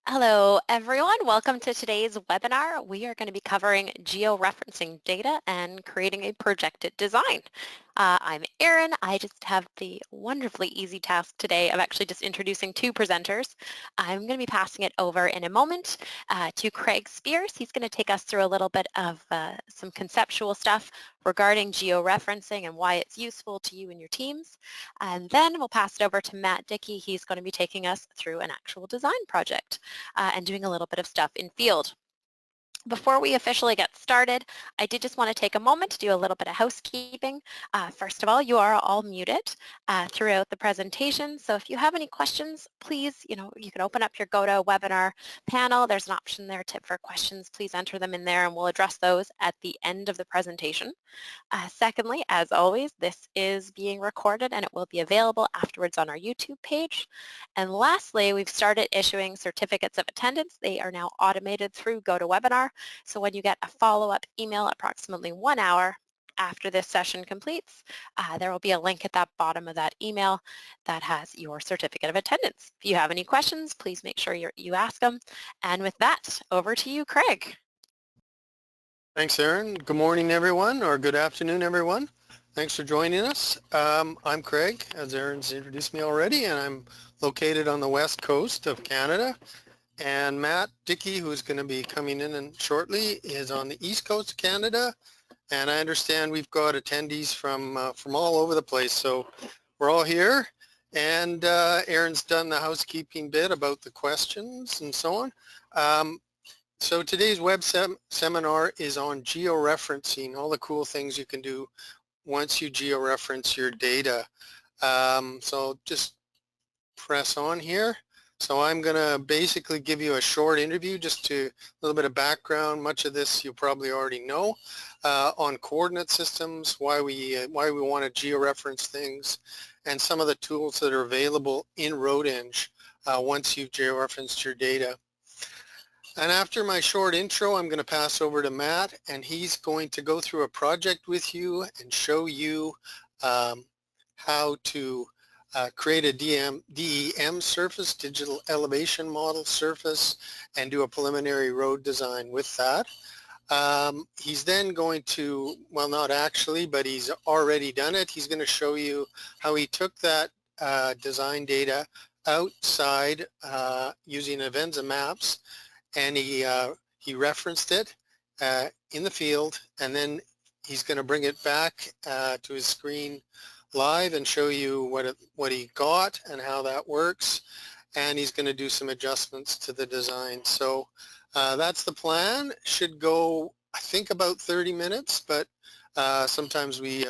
Hello, everyone. Welcome to today's webinar. We are going to be covering georeferencing data and creating a projected design. I'm Erin. I just have the wonderfully easy task today of actually just introducing two presenters. I'm going to be passing it over in a moment to Craig Spears. He's going to take us through a little bit of some conceptual stuff regarding georeferencing and why it's useful to you and your teams. And then we'll pass it over to Matt Dickey. He's going to be taking us through an actual design project and doing a little bit of stuff in field. Before we officially get started, I did just want to take a moment to do a little bit of housekeeping. First of all, you are all muted throughout the presentation. So if you have any questions, please, you can open up your GoToWebinar panel. There's an option there for questions. Please enter them in there and we'll address those at the end of the presentation. Secondly, as always, this is being recorded and it will be available afterwards on our YouTube page. And lastly, we've started issuing certificates of attendance. They are now automated through GoToWebinar. So when you get a follow-up email approximately 1 hour after this session completes, there will be a link at the bottom of that email that has your certificate of attendance. If you have any questions, please make sure you ask them. And with that, over to you, Craig. Thanks, Erin. Good morning, everyone, or good afternoon, everyone. Thanks for joining us. I'm Craig, as Erin's introduced me already, and I'm located on the west coast of Canada. And Matt Dickey, who's going to be coming in shortly, is on the east coast of Canada. And I understand we've got attendees from all over the place. So we're all here. And Erin's done the housekeeping bit about the questions and so on. So today's web seminar is on georeferencing, all the cool things you can do once you georeference your data. So just press on here. So I'm going to basically give you a short interview, just a little bit of background. Much of this you probably already know on coordinate systems, why we want to georeference things, and some of the tools that are available in RoadEng once you've georeferenced your data. And after my short intro, I'm going to pass over to Matt, and he's going to go through a project with you and show you how to create a DEM surface, digital elevation model surface, and do a preliminary road design with that. He's then going to, well, not actually, but he's already done it. He's going to show you how he took that design data outside using Avenza Maps, and he referenced it in the field, and then he's going to bring it back to his screen live and show you what he got and how that works, and he's going to do some adjustments to the design. So that's the plan. Should go, I think, about 30 minutes, but sometimes we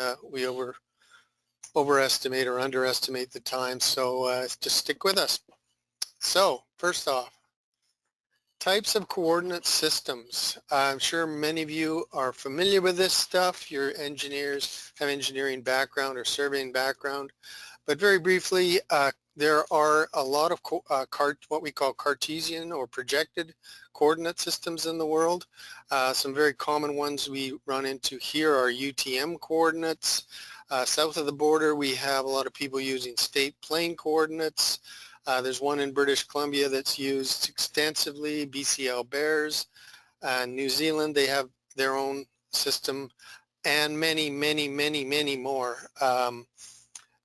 overestimate or underestimate the time, so just stick with us. So first off, types of coordinate systems. I'm sure many of you are familiar with this stuff. Your engineers have engineering background or surveying background. But very briefly, there are a lot of what we call Cartesian or projected coordinate systems in the world. Some very common ones we run into here are UTM coordinates. South of the border, we have a lot of people using state plane coordinates. There's one in British Columbia that's used extensively, BCL Bears. New Zealand, they have their own system, and many, many, many, many more.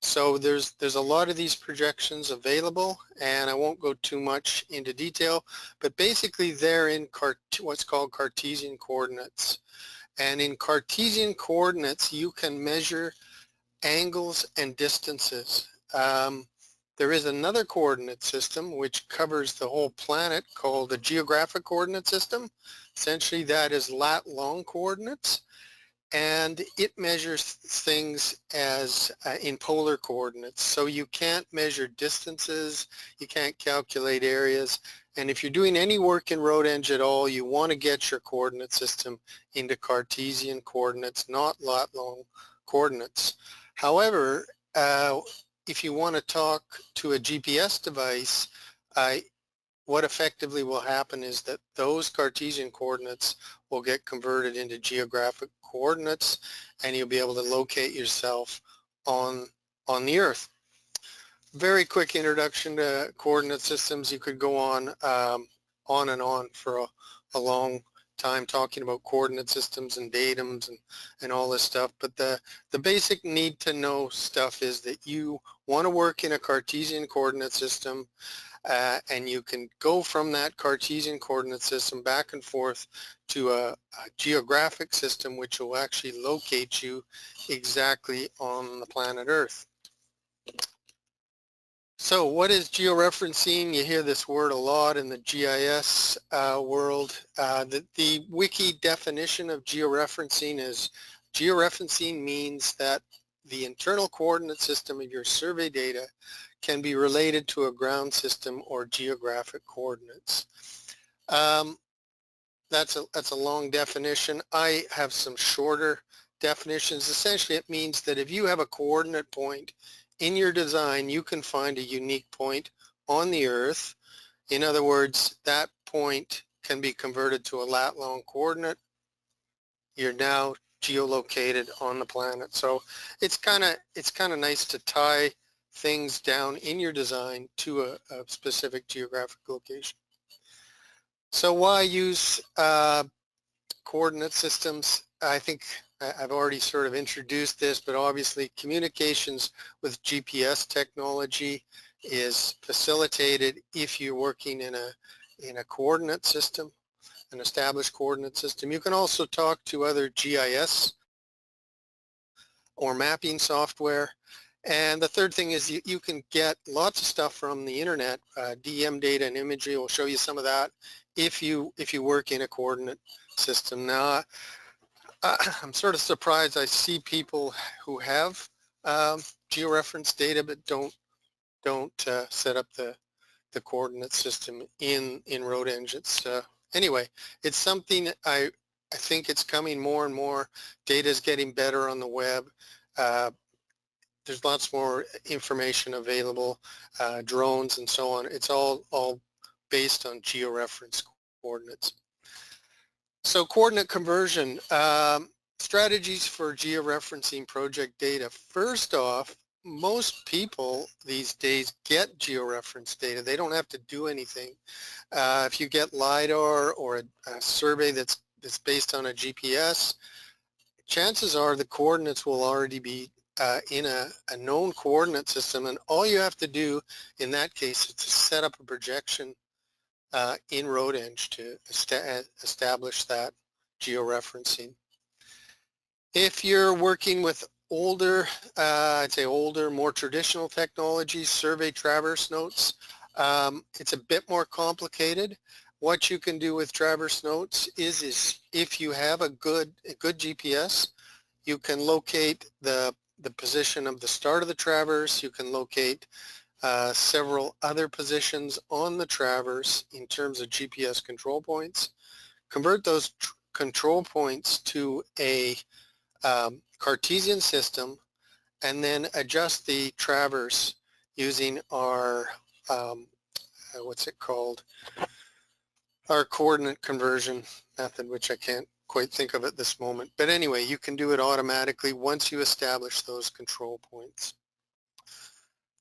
So there's a lot of these projections available, and I won't go too much into detail, but basically they're in what's called Cartesian coordinates. And in Cartesian coordinates, you can measure angles and distances. There is another coordinate system which covers the whole planet called the geographic coordinate system. Essentially, that is lat-long coordinates, and it measures things as in polar coordinates. So you can't measure distances, you can't calculate areas, and if you're doing any work in RoadEng at all, you want to get your coordinate system into Cartesian coordinates, not lat-long coordinates. However, if you want to talk to a GPS device, what effectively will happen is that those Cartesian coordinates will get converted into geographic coordinates, and you'll be able to locate yourself on the Earth. Very quick introduction to coordinate systems. You could go on on and on for a long time talking about coordinate systems and datums and all this stuff. But the basic need to know stuff is that you want to work in a Cartesian coordinate system, and you can go from that Cartesian coordinate system back and forth to a geographic system which will actually locate you exactly on the planet Earth. So what is georeferencing? You hear this word a lot in the GIS world. The wiki definition of georeferencing is georeferencing means that the internal coordinate system of your survey data can be related to a ground system or geographic coordinates. That's a long definition. I have some shorter definitions. Essentially, it means that if you have a coordinate point in your design, you can find a unique point on the Earth. In other words, that point can be converted to a lat-long coordinate. You're now geolocated on the planet. So it's kind of nice to tie things down in your design to a specific geographic location. So why use coordinate systems? I think I've already sort of introduced this, but obviously communications with GPS technology is facilitated if you're working in a coordinate system, an established coordinate system. You can also talk to other GIS or mapping software. And the third thing is you can get lots of stuff from the internet. DM data and imagery will show you some of that if you work in a coordinate system. Now, I'm sort of surprised I see people who have georeferenced data but don't set up the coordinate system in RoadEng. Anyway, it's something I think it's coming more and more. Data is getting better on the web. There's lots more information available, drones and so on. It's all based on georeferenced coordinates. So coordinate conversion, strategies for georeferencing project data. First off, most people these days get georeferenced data. They don't have to do anything. If you get LiDAR or a survey that's based on a GPS, chances are the coordinates will already be in a known coordinate system, and all you have to do in that case is to set up a projection in RoadEng to establish that georeferencing. If you're working with older, I'd say older, more traditional technologies, survey traverse notes, it's a bit more complicated. What you can do with traverse notes is if you have a good GPS, you can locate the position of the start of the traverse. You can locate several other positions on the traverse in terms of GPS control points. Convert those control points to a Cartesian system and then adjust the traverse using our, what's it called? Our coordinate conversion method, which I can't quite think of at this moment. But anyway, you can do it automatically once you establish those control points.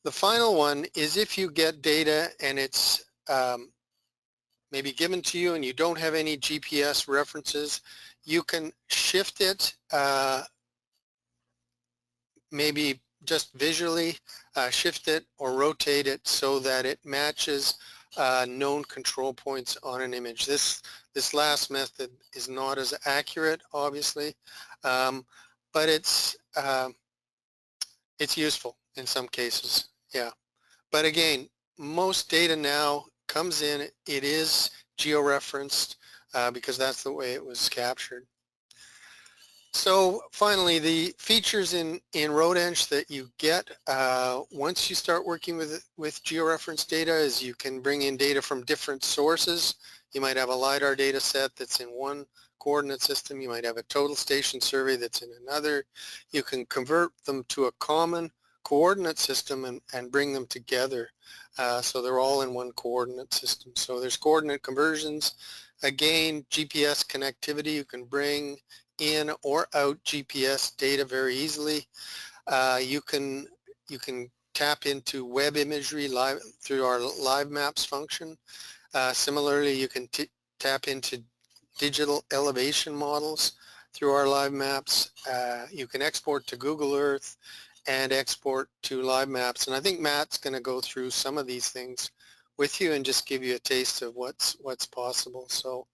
The final one is if you get data and it's maybe given to you and you don't have any GPS references, you can shift it maybe just visually, shift it or rotate it so that it matches known control points on an image. This last method is not as accurate, obviously, but it's useful in some cases, yeah. But again, most data now comes in, it is georeferenced because that's the way it was captured. So finally, the features in RoadEng that you get once you start working with georeferenced data is you can bring in data from different sources. You might have a LiDAR data set that's in one coordinate system. You might have a total station survey that's in another. You can convert them to a common coordinate system and bring them together so they're all in one coordinate system. So there's coordinate conversions. Again, GPS connectivity, you can bring in or out GPS data very easily. You can tap into web imagery live through our live maps function. Similarly, you can tap into digital elevation models through our live maps. You can export to Google Earth and export to live maps. And I think Matt's going to go through some of these things with you and just give you a taste of what's possible. So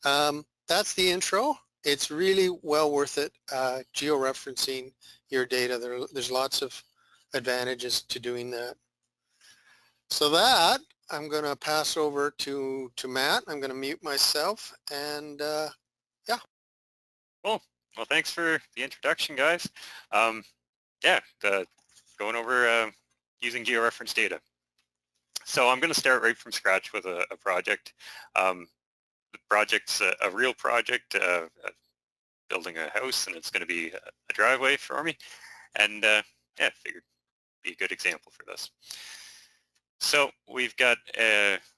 that's the intro. It's really well worth it, georeferencing your data. There's lots of advantages to doing that. So that, I'm going to pass over to Matt. I'm going to mute myself and yeah. Cool. Well, thanks for the introduction, guys. Yeah, going over using georeferenced data. So I'm going to start right from scratch with a project. The project's a real project, building a house, and it's going to be a driveway for me. And yeah, figured it'd be a good example for this. So we've got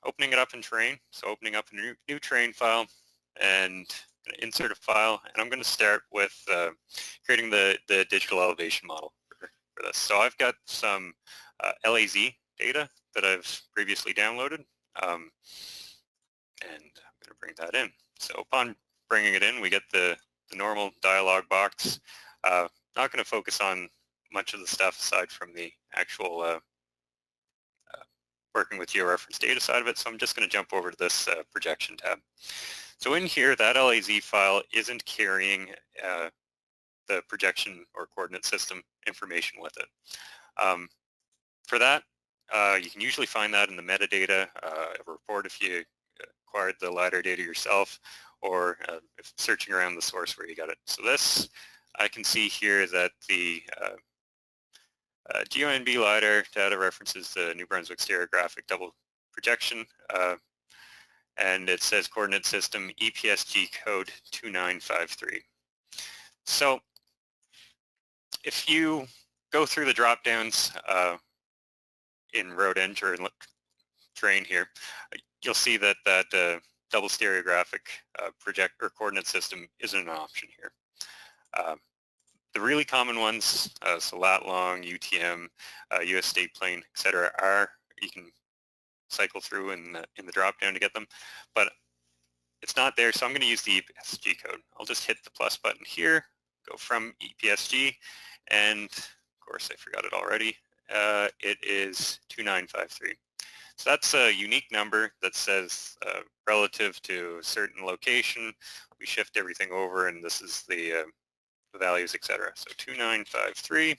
opening it up in terrain. So opening up a new terrain file and insert a file. And I'm going to start with creating the digital elevation model for this. So I've got some LAZ data that I've previously downloaded. And I'm going to bring that in. So upon bringing it in, we get the normal dialog box. Not going to focus on much of the stuff aside from the actual working with georeferenced data side of it, so I'm just going to jump over to this projection tab. So in here, that LAZ file isn't carrying the projection or coordinate system information with it. For that, you can usually find that in the metadata report if you acquired the LiDAR data yourself, or if searching around the source where you got it. So this, I can see here that the GeoNB LiDAR data references the New Brunswick stereographic double projection, and it says coordinate system EPSG code 2953. So if you go through the drop downs in RoadEng or in terrain here, you'll see that double stereographic project or coordinate system isn't an option here. The really common ones, so lat long, UTM, US state plane, etc., are, you can cycle through in the drop down to get them, but it's not there, so I'm going to use the EPSG code. I'll just hit the plus button here, go from EPSG, and of course I forgot it already. It is 2953. So that's a unique number that says relative to a certain location, we shift everything over, and this is the values, etc. So 2953,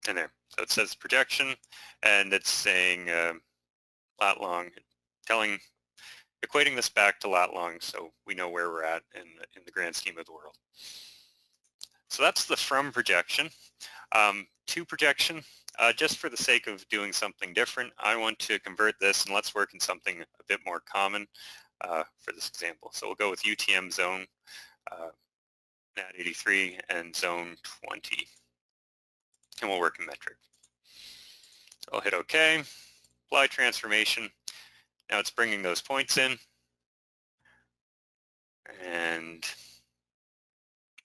and there. So it says projection, and it's saying lat long, equating this back to lat long, so we know where we're at in the grand scheme of the world. So that's the from projection. To projection, just for the sake of doing something different, I want to convert this, and let's work in something a bit more common for this example. So we'll go with UTM zone, NAT 83, and zone 20, and we'll work in metric. So I'll hit OK, apply transformation. Now it's bringing those points in, and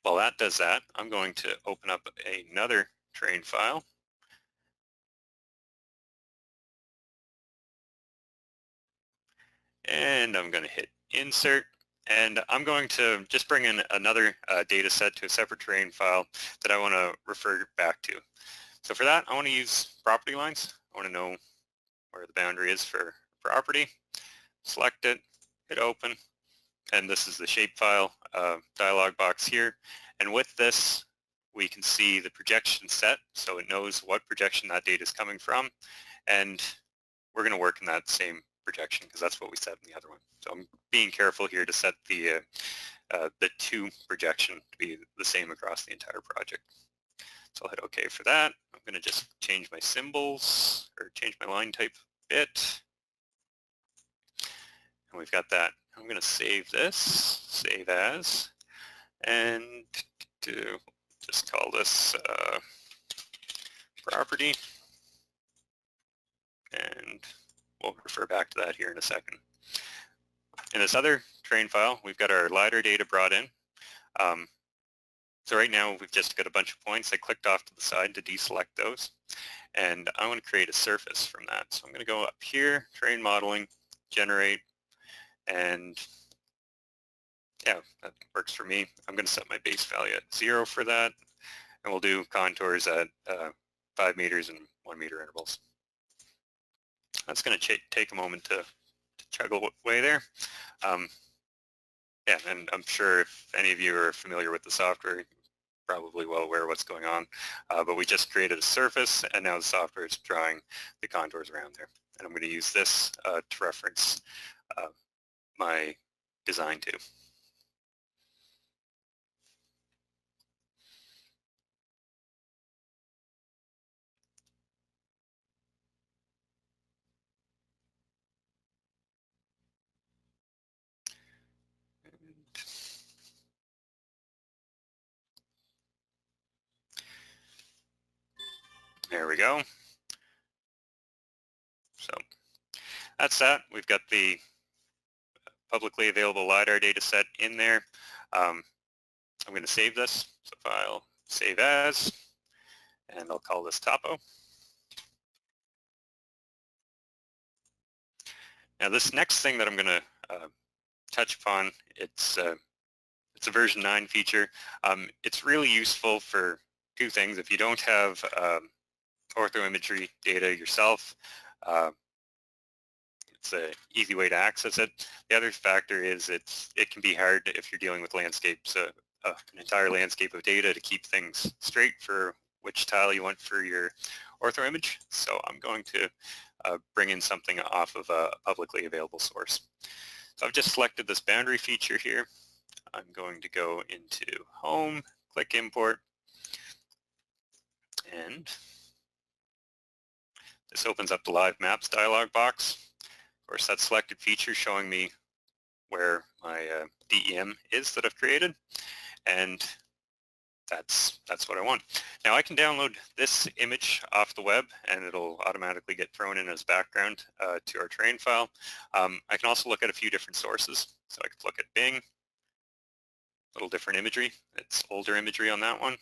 while that does that, I'm going to open up another terrain file. And I'm going to hit insert, and I'm going to just bring in another data set to a separate terrain file that I want to refer back to. So for that, I want to use property lines. I want to know where the boundary is for property. Select it, hit open, and this is the shapefile dialog box here. And with this, we can see the projection set, so it knows what projection that data is coming from, and we're going to work in that same projection because that's what we set in the other one. So I'm being careful here to set the to projection to be the same across the entire project. So I'll hit OK for that. I'm going to just change my symbols or change my line type a bit. And we've got that. I'm going to save this, save as, and just call this property, and we'll refer back to that here in a second. In this other terrain file, we've got our LiDAR data brought in. So right now we've just got a bunch of points. I clicked off to the side to deselect those. and I want to create a surface from that. So I'm going to go up here, terrain modeling, generate, and yeah, that works for me. I'm going to set my base value at 0 for that, and we'll do contours at 5 meters and 1 meter intervals. That's going to take a moment to chug away there. Yeah, and I'm sure if any of you are familiar with the software, you're probably well aware of what's going on. But we just created a surface, and now the software is drawing the contours around there. And I'm going to use this to reference my design to. There we go. So that's that. We've got the publicly available LiDAR data set in there. I'm going to save this. So file, save as, and I'll call this Topo. Now this next thing that I'm going to touch upon, it's a version 9 feature. It's really useful for two things. If you don't have ortho imagery data yourself, it's an easy way to access it. The other factor is it can be hard if you're dealing with landscapes, an entire landscape of data to keep things straight for which tile you want for your ortho image. So I'm going to bring in something off of a publicly available source. So I've just selected this boundary feature here. I'm going to go into Home, click Import, and this opens up the Live Maps dialog box. Of course, that selected feature showing me where my DEM is that I've created, and that's what I want. Now I can download this image off the web, and it'll automatically get thrown in as background to our terrain file. I can also look at a few different sources. So I could look at Bing, a little different imagery. It's older imagery on that one.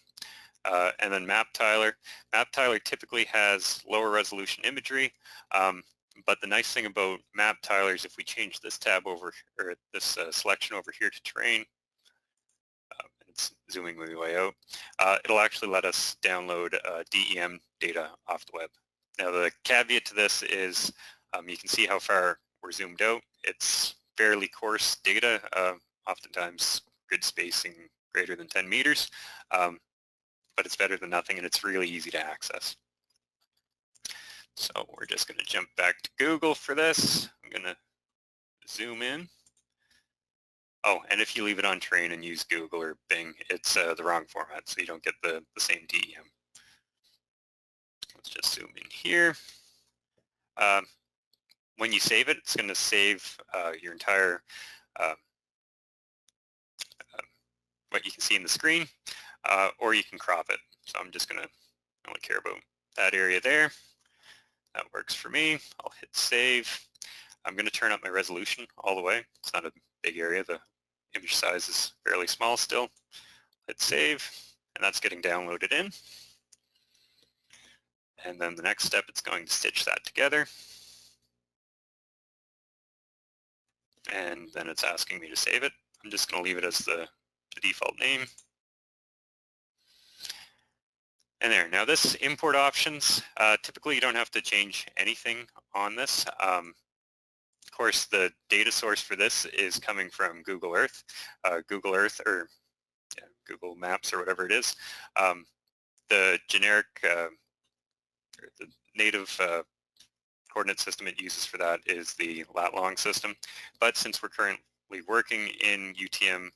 And then MapTiler. MapTiler typically has lower resolution imagery, but the nice thing about MapTiler is if we change this tab over, or this selection over here to terrain, it's zooming way out, it'll actually let us download DEM data off the web. Now the caveat to this is you can see how far we're zoomed out. It's fairly coarse data, oftentimes grid spacing greater than 10 meters. But it's better than nothing, and it's really easy to access. So we're just going to jump back to Google for this. I'm going to zoom in. Oh, and if you leave it on terrain and use Google or Bing, it's the wrong format, so you don't get the same DEM. Let's just zoom in here. When you save it, it's going to save your entire, what you can see in the screen. Or you can crop it. So I'm just going to only care about that area there. That works for me. I'll hit save. I'm going to turn up my resolution all the way. It's not a big area. The image size is fairly small still. Hit save, and that's getting downloaded in. And then the next step, it's going to stitch that together. And then it's asking me to save it. I'm just going to leave it as the default name. And there, now this import options, typically you don't have to change anything on this. Of course, the data source for this is coming from Google Earth, or Google Maps or whatever it is. The generic, or the native coordinate system it uses for that is the lat-long system. But since we're currently working in UTM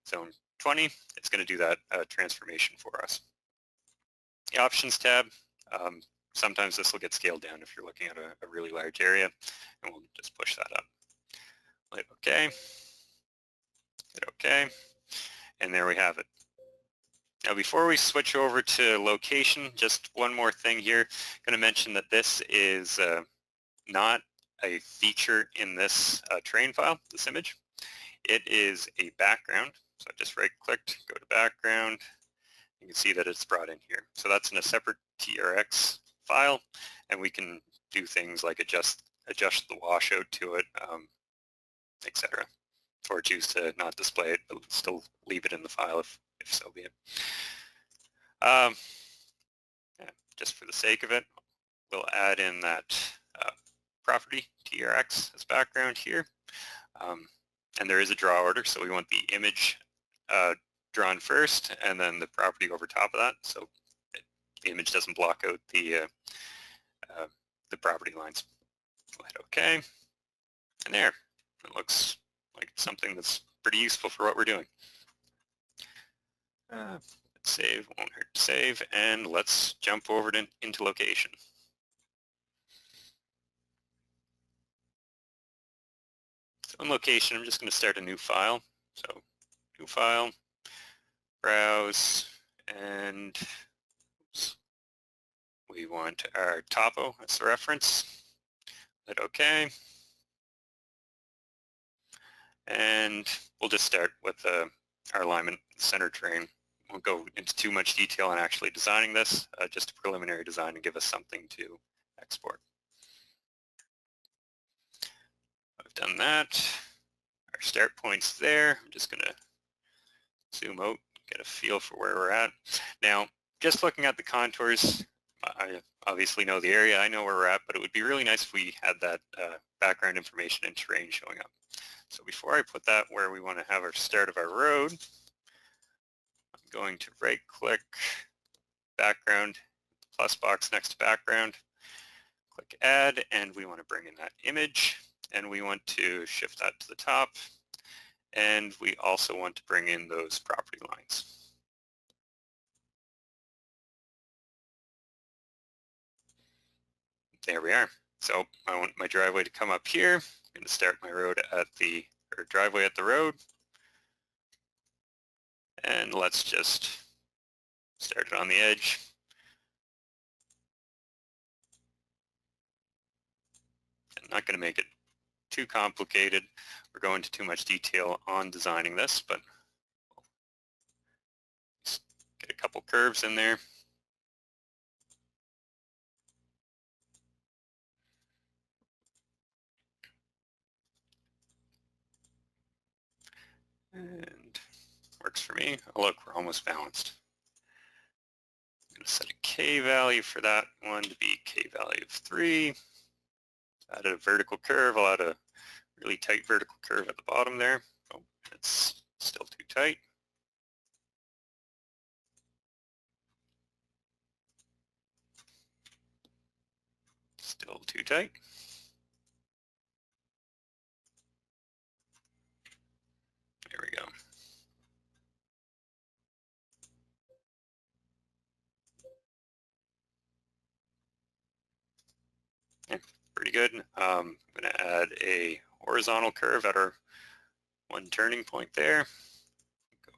zone 20, it's going to do that transformation for us. The options tab, sometimes this will get scaled down if you're looking at a really large area, and we'll just push that up. Hit OK, hit OK, and there we have it. Now before we switch over to location, just one more thing here. I'm going to mention that this is not a feature in this terrain file, this image. It is a background, so I just right-clicked, go to background. You can see that it's brought in here. So that's in a separate TRX file, and we can do things like adjust the washout to it, etc. Or choose to not display it, but still leave it in the file if so be it. Yeah, just for the sake of it, we'll add in that property, TRX, as background here. And there is a draw order, so we want the image drawn first and then the property over top of that, so the image doesn't block out the property lines. We'll hit OK, and there, it looks like something that's pretty useful for what we're doing. Let's save, won't hurt to save, and let's jump over into location. So in location, I'm just going to start a new file. So new file, browse, and oops, we want our topo as the reference. Hit OK. And we'll just start with our alignment center terrain. Won't go into too much detail on actually designing this, just a preliminary design to give us something to export. I've done that. Our start point's there. I'm just going to zoom out, get a feel for where we're at. Now, just looking at the contours, I obviously know the area, I know where we're at, but it would be really nice if we had that background information and terrain showing up. So before I put that where we want to have our start of our road, I'm going to right-click background, plus box next to background, click add, and we want to bring in that image, and we want to shift that to the top, and we also want to bring in those property lines. There we are. So I want my driveway to come up here. I'm going to start my road at the, or driveway at the road. And let's just start it on the edge. I'm not going to make it too complicated or go into too much detail on designing this, but just get a couple curves in there. And works for me. Oh, look, we're almost balanced. I'm going to set a K value for that one to be K value of 3. Added a vertical curve. I'll add a really tight vertical curve at the bottom there. Oh, it's still too tight. Still too tight. There we go. Yeah, pretty good. I'm going to add a horizontal curve at our one turning point there. Go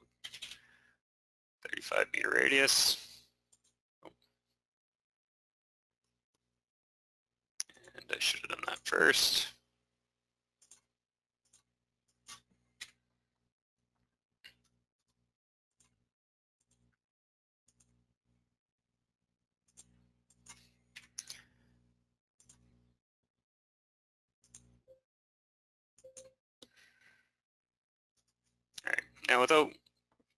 35 meter radius. Oh. And I should have done that first. All right. Now, without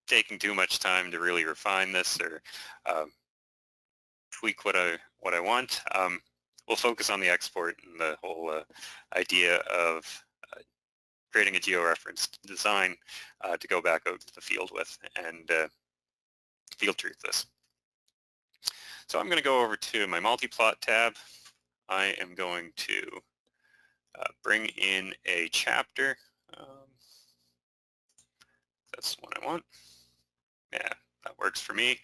taking too much time to really refine this or tweak what I want, we'll focus on the export and the whole idea of creating a georeferenced design to go back out to the field with and field truth this. So I'm going to go over to my multi-plot tab. I am going to bring in a chapter. That's what I want. Yeah, that works for me.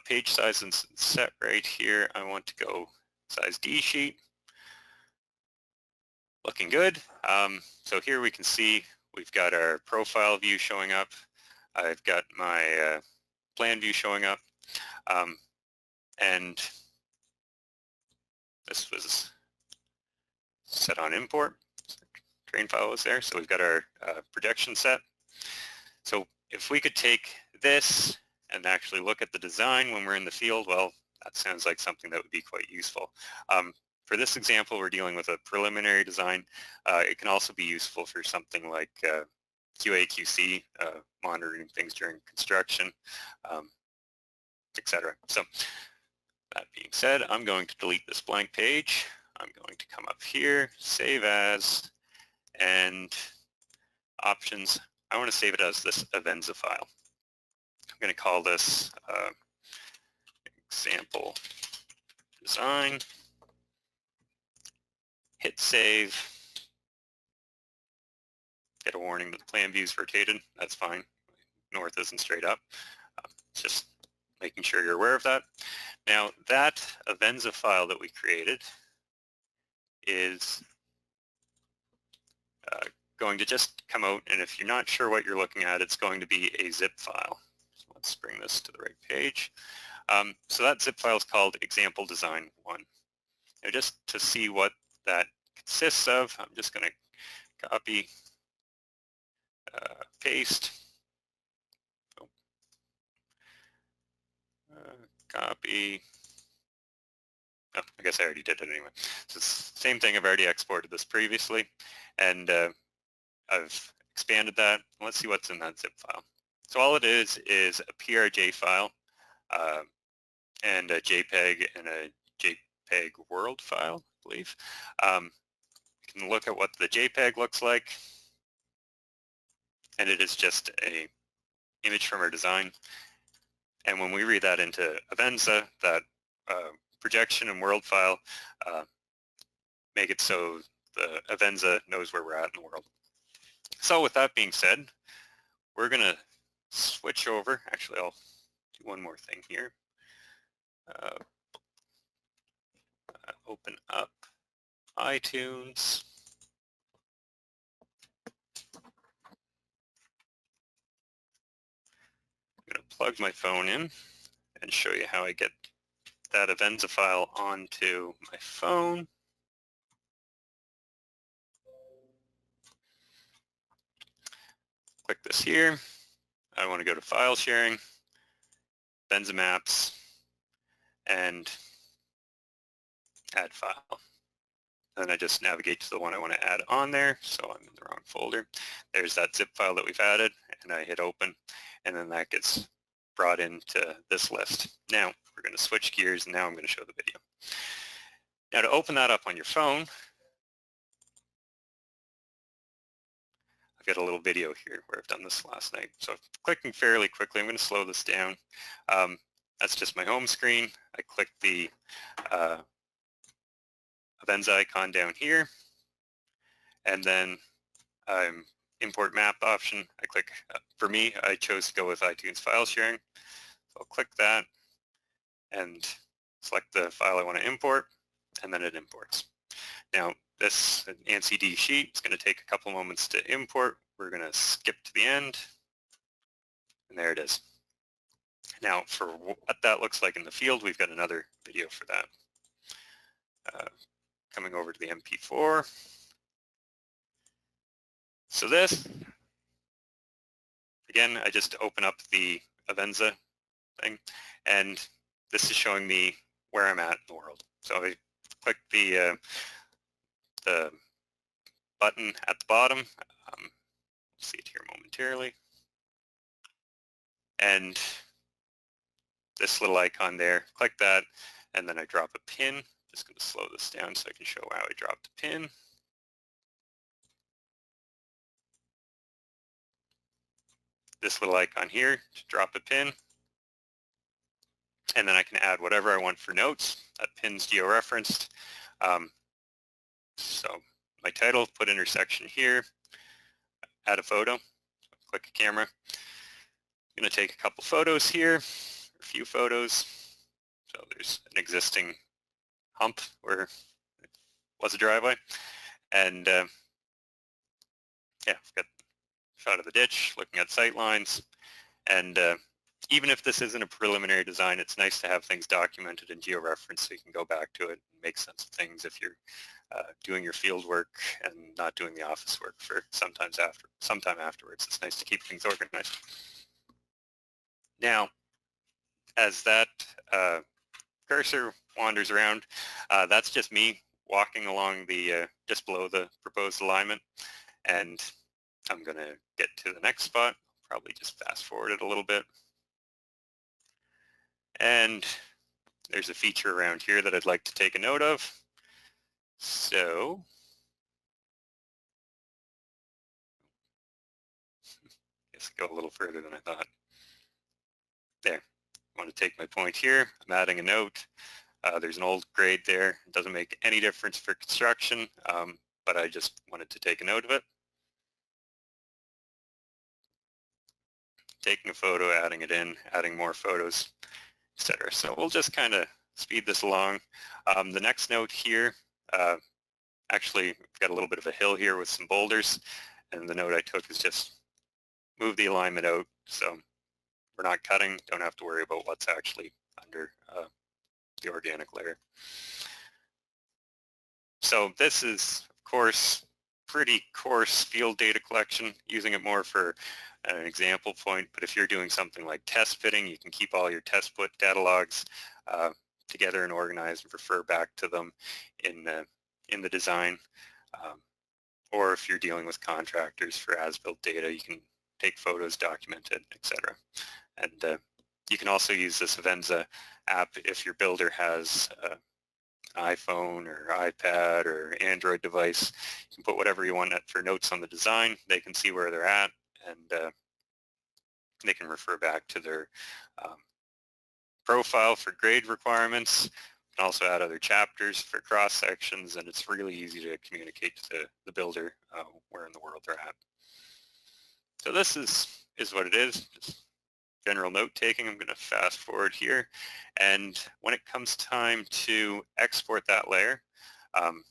Page size and set right here. I want to go size D sheet. Looking good. So here we can see we've got our profile view showing up. I've got my plan view showing up. And this was set on import. Train file was there. So we've got our projection set. So if we could take this and actually look at the design when we're in the field, well, that sounds like something that would be quite useful. For this example, we're dealing with a preliminary design. It can also be useful for something like QA/QC, monitoring things during construction, etc. So that being said, I'm going to delete this blank page. I'm going to come up here, save as, and options. I want to save it as this Avenza file. I'm going to call this example design. Hit save. Get a warning that the plan view is rotated. That's fine. North isn't straight up. Just making sure you're aware of that. Now that Avenza file that we created is going to just come out, and if you're not sure what you're looking at, it's going to be a zip file. So let's bring this to the right page. So that zip file is called example design 1. Now just to see what that consists of, I'm just going to copy, paste, copy. Oh, I guess I already did it anyway. So it's the same thing. I've already exported this previously, and I've expanded that. Let's see what's in that zip file. So all it is a PRJ file and a JPEG and a JPEG world file, I believe. You can look at what the JPEG looks like, and it is just a image from our design. And when we read that into Avenza, that projection and world file make it so the Avenza knows where we're at in the world. So with that being said, we're going to switch over. Actually, I'll do one more thing here. Open up iTunes. I'm going to plug my phone in and show you how I get that Avenza file onto my phone. Click this here. I want to go to file sharing, Avenza Maps, and add file. And I just navigate to the one I want to add on there, so I'm in the wrong folder. There's that zip file that we've added, and I hit open, and then that gets brought into this list. Now we're going to switch gears, and now I'm going to show the video. Now to open that up on your phone, I've got a little video here where I've done this last night. So clicking fairly quickly, I'm going to slow this down. That's just my home screen. I click the Avenza icon down here, and then import map option. I click, for me, I chose to go with iTunes file sharing. So I'll click that and select the file I want to import, and then it imports. Now this ANSI sheet is going to take a couple moments to import. We're going to skip to the end, and there it is. Now for what that looks like in the field, we've got another video for that. Coming over to the MP4. So this, again, I just open up the Avenza thing, and this is showing me where I'm at in the world. So I click the button at the bottom. We'll see it here momentarily. And this little icon there, click that, and then I drop a pin. Just going to slow this down so I can show how I dropped a pin. This little icon here to drop a pin. And then I can add whatever I want for notes. That pin's georeferenced. So my title, put intersection here, add a photo, click a camera. I'm going to take a couple photos here, a few photos. So there's an existing hump where it was a driveway. And yeah, I've got a shot of the ditch, looking at sight lines. And even if this isn't a preliminary design, it's nice to have things documented in georeference so you can go back to it and make sense of things if you're doing your field work and not doing the office work for sometime afterwards. It's nice to keep things organized. Now, as that cursor wanders around. That's just me walking along the just below the proposed alignment, and I'm going to get to the next spot. Probably just fast forward it a little bit. And there's a feature around here that I'd like to take a note of. So I guess go a little further than I thought. There. I want to take my point here. I'm adding a note. There's an old grade there. It doesn't make any difference for construction, but I just wanted to take a note of it. Taking a photo, adding it in, adding more photos, etc. So we'll just kind of speed this along. The next note here, actually we've got a little bit of a hill here with some boulders, and the note I took is just move the alignment out, so we're not cutting, don't have to worry about what's actually under the organic layer. So this is, of course, pretty coarse field data collection, using it more for an example point, but if you're doing something like test fitting, you can keep all your test put data logs together and organize and refer back to them in the design. Or if you're dealing with contractors for as-built data, you can take photos, document it, etc. And you can also use this Avenza app if your builder has an iPhone or iPad or Android device. You can put whatever you want for notes on the design. They can see where they're at, and they can refer back to their profile for grade requirements. You can also add other chapters for cross sections, and it's really easy to communicate to the builder where in the world they're at. So this is what it is, just general note taking. I'm going to fast forward here, and when it comes time to export that layer, let's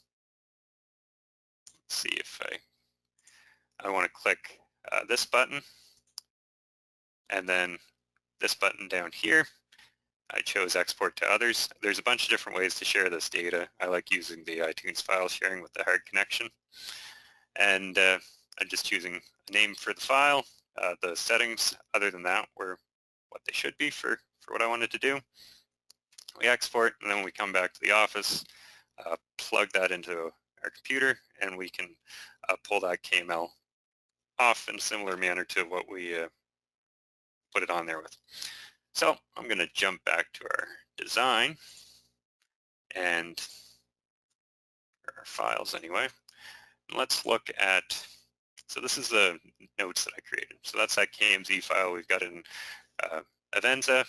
see if I want to click this button, and then this button down here. I chose export to others. There's a bunch of different ways to share this data. I like using the iTunes file sharing with the hard connection. And I'm just choosing a name for the file. The settings, other than that, were what they should be for what I wanted to do. We export, and then when we come back to the office, plug that into our computer, and we can pull that KML off in a similar manner to what we put it on there with. So I'm going to jump back to our design and our files anyway. And let's look at, so this is the notes that I created. So that's that KMZ file we've got in Avenza.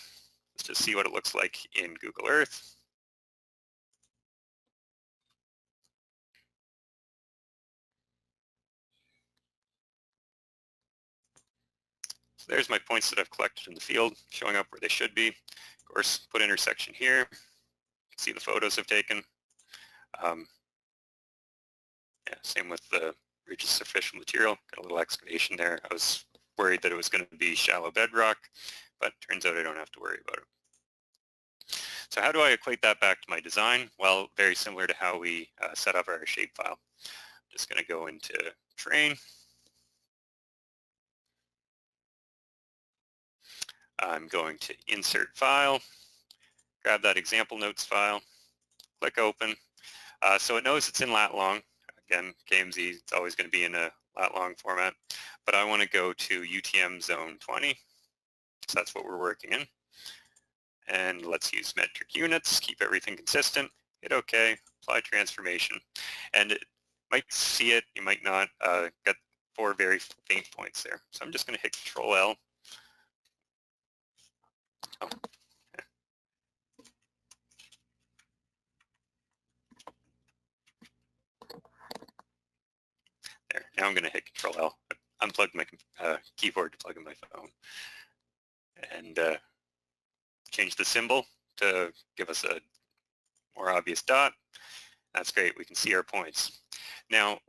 Let's just see what it looks like in Google Earth. So there's my points that I've collected in the field, showing up where they should be. Of course, put intersection here. You can see the photos I've taken. Yeah, same with the ridges surficial material. Got a little excavation there. I was worried that it was going to be shallow bedrock, but turns out I don't have to worry about it. So how do I equate that back to my design? Well, very similar to how we set up our shapefile. I'm just going to go into Train. I'm going to Insert File, grab that example notes file, click Open. So it knows it's in lat long. Again, KMZ, it's always going to be in a lat long format, but I want to go to UTM zone 20, so that's what we're working in. And let's use metric units, keep everything consistent, hit OK, apply transformation. And it might see it, you might not, got 4 very faint points there. So I'm just going to hit Control L. Oh. There, now I'm going to hit Control L, unplug my keyboard to plug in my phone, and change the symbol to give us a more obvious dot. That's great, we can see our points. Now,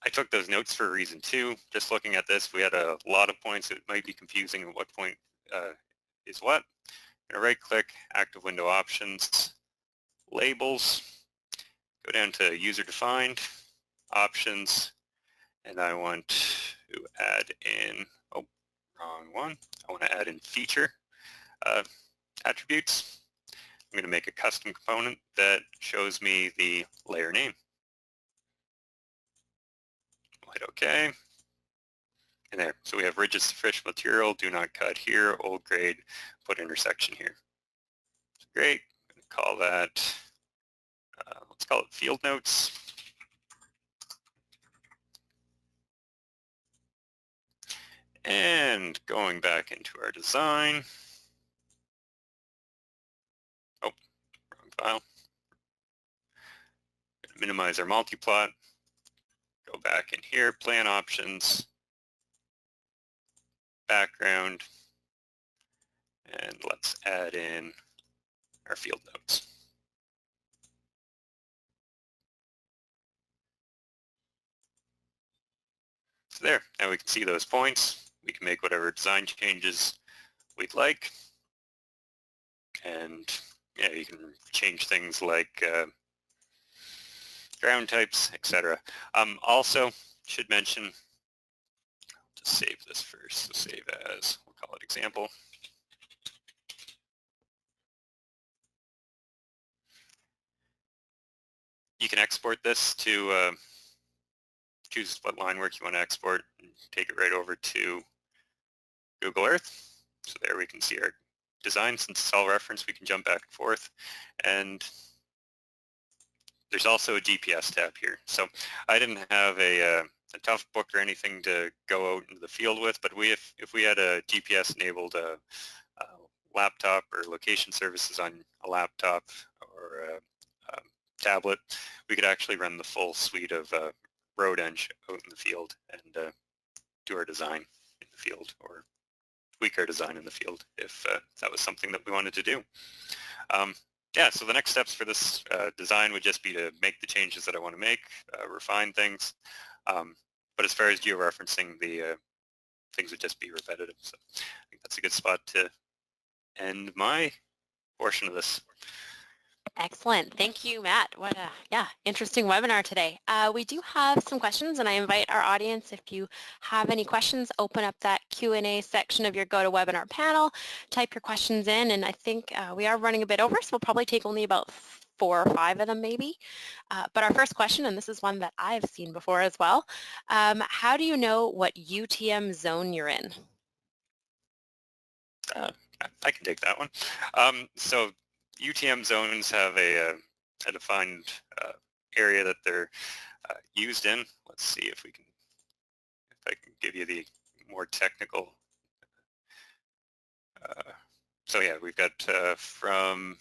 I took those notes for a reason too. Just looking at this, we had a lot of points. It might be confusing at what point is what. I'm going to right click, active window options, labels, go down to user defined, options, and I want to add in, oh, wrong one. I want to add in feature attributes. I'm going to make a custom component that shows me the layer name. I'll hit OK. And there, so we have rigid superficial material, do not cut here, old grade, put intersection here. Great, I'm going to call that, let's call it field notes. And going back into our design, oh, wrong file. Minimize our multiplot, go back in here, plan options, background, and let's add in our field notes. So there, now we can see those points. We can make whatever design changes we'd like. And yeah, you can change things like ground types, etc. Also, should mention, just save this first, so save as, we'll call it example. You can export this to choose what line work you want to export and take it right over to Google Earth. So there we can see our design. Since it's all referenced, we can jump back and forth. And there's also a GPS tab here. So I didn't have a tough book or anything to go out into the field with, but if we had a GPS enabled laptop or location services on a laptop or a tablet, we could actually run the full suite of RoadEng out in the field and do our design in the field or tweak our design in the field if that was something that we wanted to do. Yeah, so the next steps for this design would just be to make the changes that I want to make, refine things. But as far as georeferencing, the things would just be repetitive. So I think that's a good spot to end my portion of this. Excellent. Thank you, Matt. What a interesting webinar today. We do have some questions, and I invite our audience, if you have any questions, open up that Q&A section of your GoToWebinar panel, type your questions in, and I think we are running a bit over, so we'll probably take only about 4 or 5 of them maybe. But our first question, and this is one that I've seen before as well, how do you know what UTM zone you're in? I can take that one. So UTM zones have a defined area that they're used in. Let's see if I can give you the more technical. So yeah, we've got from,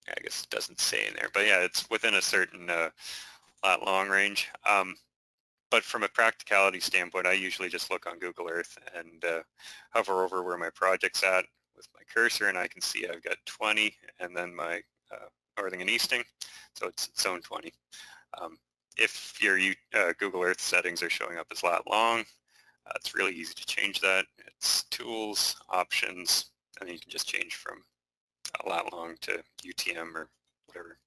I guess it doesn't say in there, but yeah, it's within a certain lat long range. But from a practicality standpoint, I usually just look on Google Earth and hover over where my project's at with my cursor, and I can see I've got 20 and then my northing and easting, so it's zone 20. If your Google Earth settings are showing up as lat long, it's really easy to change that. It's tools, options, and then you can just change from lat long to UTM or whatever,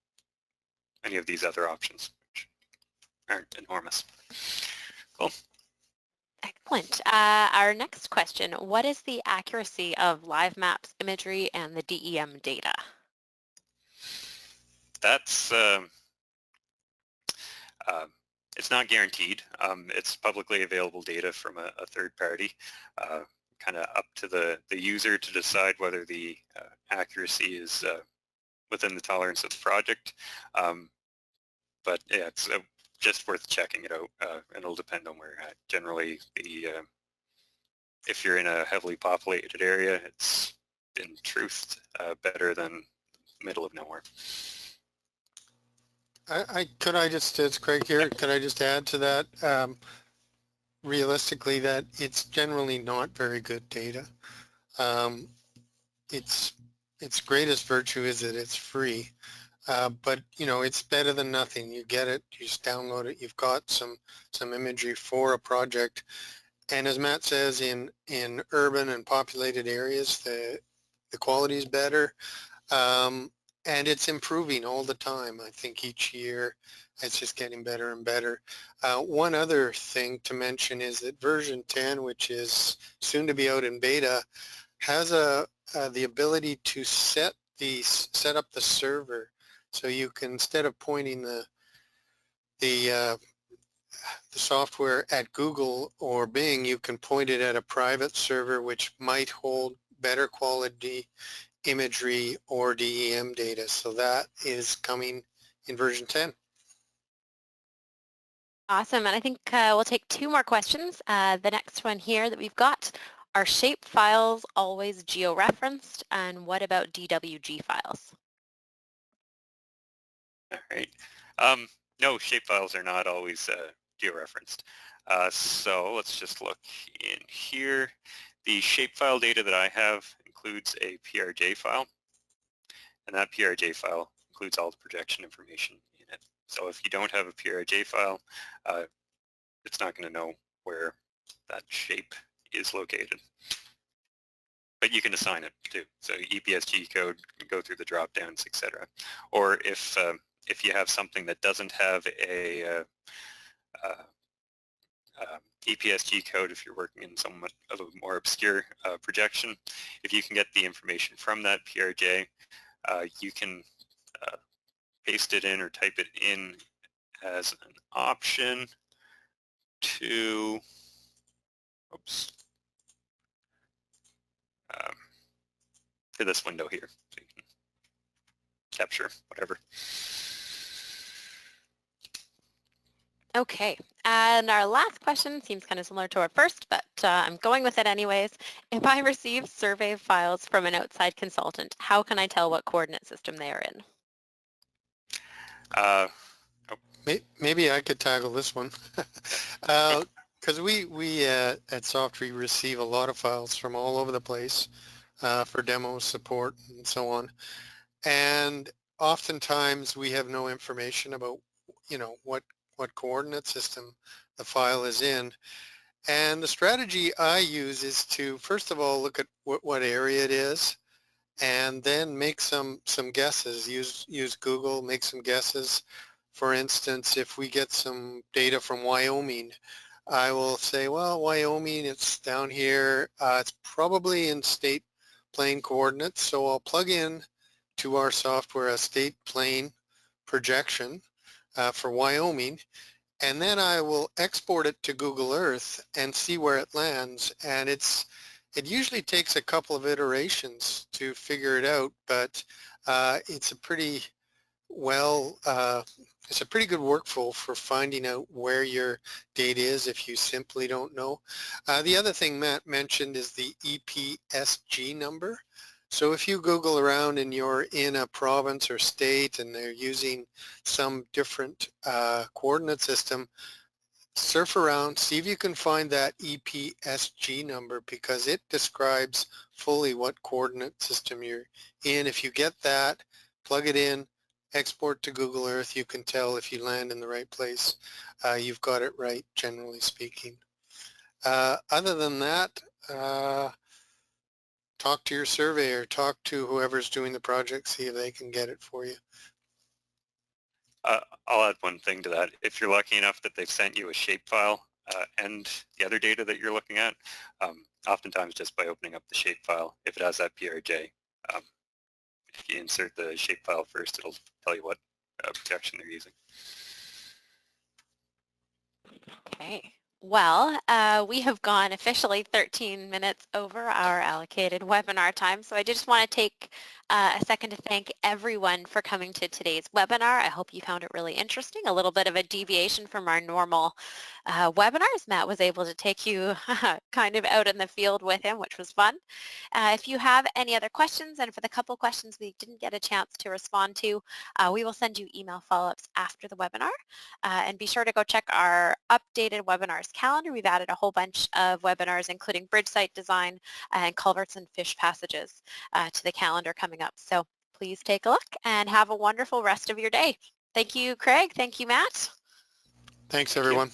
any of these other options, which aren't enormous. Cool. Excellent. Our next question, what is the accuracy of live maps imagery and the DEM data? That's, it's not guaranteed. It's publicly available data from a third party, kind of up to the user to decide whether the accuracy is within the tolerance of the project. But yeah, it's just worth checking it out, and it'll depend on where you're at. Generally, if you're in a heavily populated area, it's in truth better than middle of nowhere. It's Craig here, could I just add to that? Realistically, that it's generally not very good data. Its greatest virtue is that it's free. But you know, it's better than nothing. You get it, you just download it, you've got some imagery for a project. And as Matt says, in urban and populated areas, the quality is better, and it's improving all the time. I think each year it's just getting better and better. One other thing to mention is that version 10, which is soon to be out in beta, has a the ability to set up the server, so you can, instead of pointing the software at Google or Bing, you can point it at a private server which might hold better quality imagery or DEM data. So that is coming in version 10. Awesome, and I think we'll take two more questions. The next one here that we've got, are shape files always georeferenced, and what about DWG files? All right. No, shape files are not always georeferenced. So let's just look in here. The shapefile data that I have includes a PRJ file, and that PRJ file includes all the projection information in it. So if you don't have a PRJ file, it's not going to know where that shape is located. But you can assign it too. So EPSG code, go through the drop downs, etc. Or if you have something that doesn't have a EPSG code, if you're working in somewhat of a more obscure projection, if you can get the information from that PRJ, you can paste it in or type it in as an option to, to this window here. So you can capture whatever. Okay, and our last question seems kind of similar to our first, but I'm going with it anyways. If I receive survey files from an outside consultant, how can I tell what coordinate system they are in? Maybe I could tackle this one. Because we at Softree receive a lot of files from all over the place for demo support and so on. And oftentimes we have no information about, what coordinate system the file is in. And the strategy I use is to, first of all, look at what area it is, and then make some guesses. Use Google, make some guesses. For instance, if we get some data from Wyoming, I will say, well, Wyoming, it's down here. It's probably in state plane coordinates. So I'll plug in to our software a state plane projection for Wyoming, and then I will export it to Google Earth and see where it lands. And it usually takes a couple of iterations to figure it out, but it's a pretty it's a pretty good workflow for finding out where your data is if you simply don't know. The other thing Matt mentioned is the EPSG number. So if you Google around and you're in a province or state and they're using some different coordinate system, surf around, see if you can find that EPSG number, because it describes fully what coordinate system you're in. If you get that, plug it in, export to Google Earth, you can tell if you land in the right place. You've got it right, generally speaking. Other than that, talk to your surveyor, talk to whoever's doing the project, see if they can get it for you. I'll add one thing to that. If you're lucky enough that they've sent you a shapefile and the other data that you're looking at, oftentimes just by opening up the shapefile, if it has that PRJ, if you insert the shapefile first, it'll tell you what projection they're using. Okay. Well, we have gone officially 13 minutes over our allocated webinar time, so I just want to take a second to thank everyone for coming to today's webinar. I hope you found it really interesting, a little bit of a deviation from our normal webinars. Matt was able to take you kind of out in the field with him, which was fun. If you have any other questions, and for the couple questions we didn't get a chance to respond to, we will send you email follow-ups after the webinar. And be sure to go check our updated webinars calendar. We've added a whole bunch of webinars, including bridge site design and culverts and fish passages to the calendar coming up. So please take a look and have a wonderful rest of your day. Thank you, Craig. Thank you, Matt. Thanks, everyone.